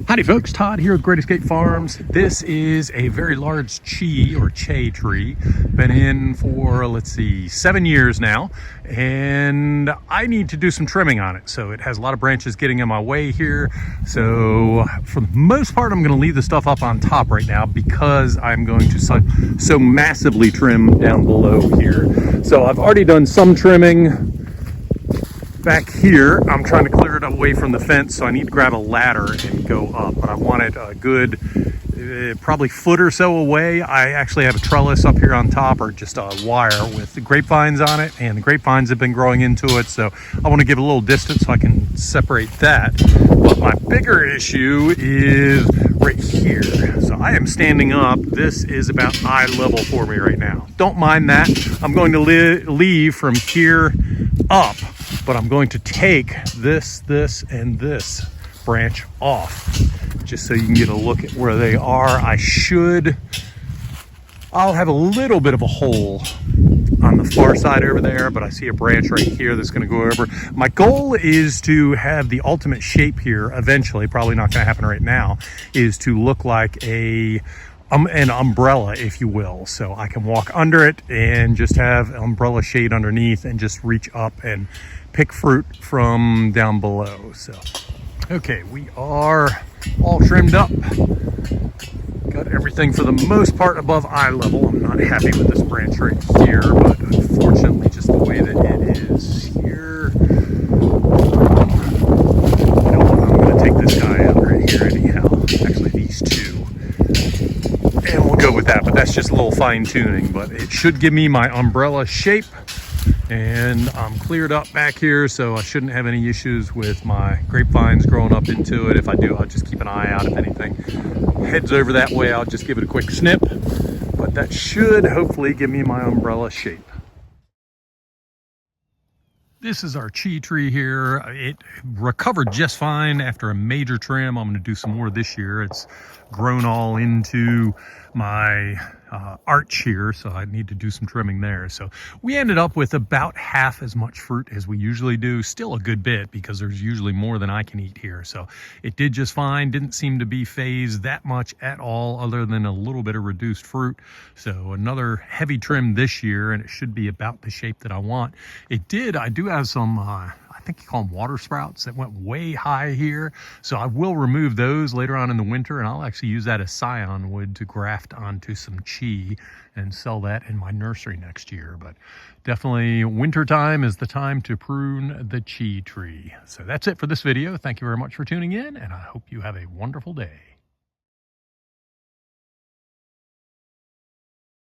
Howdy folks, Todd here with Great Escape Farms. This is a very large Che or Che tree. Been in for, let's see, 7 years now, and I need to do some trimming on it. So it has a lot of branches getting in my way here. So for the most part, I'm gonna leave the stuff up on top right now because I'm going to so massively trim down below here. So I've already done some trimming. Back here, I'm trying to clear it away from the fence, so I need to grab a ladder and go up, but I want it a good probably foot or so away. I actually have a trellis up here on top, or just a wire with the grapevines on it, and the grapevines have been growing into it, so I want to give it a little distance so I can separate that. But my bigger issue is right here. So I am standing up. This is about eye level for me right now. Don't mind that. I'm going to leave from here up, but I'm going to take this, and this branch off just so you can get a look at where they are. I'll have a little bit of a hole on the far side over there, but I see a branch right here that's going to go over. My goal is to have the ultimate shape here eventually, probably not going to happen right now, is to look like an umbrella, if you will. So I can walk under it and just have an umbrella shade underneath and just reach up and pick fruit from down below. So, okay, we are all trimmed up. Got everything for the most part above eye level. I'm not happy with this branch right here, but unfortunately just the way that it is here. You know what, I'm gonna take this guy out right here anyhow. Actually, these two. And we'll go with that, but that's just a little fine tuning, but it should give me my umbrella shape. And I'm cleared up back here, so I shouldn't have any issues with my grapevines growing up into it. If I do, I'll just keep an eye out. If anything heads over that way, I'll just give it a quick snip. But that should hopefully give me my umbrella shape. This is our Che tree here. It recovered just fine after a major trim. I'm going to do some more this year. It's grown all into my arch here, so I need to do some trimming there. So we ended up with about half as much fruit as we usually do. Still a good bit because there's usually more than I can eat here. So it did just fine. Didn't seem to be phased that much at all, other than a little bit of reduced fruit. So another heavy trim this year, and it should be about the shape that I want. I do have some I think you call them water sprouts that went way high here. So I will remove those later on in the winter, and I'll actually use that as scion wood to graft onto some Che and sell that in my nursery next year. But definitely winter time is the time to prune the Che tree. So that's it for this video. Thank you very much for tuning in, and I hope you have a wonderful day.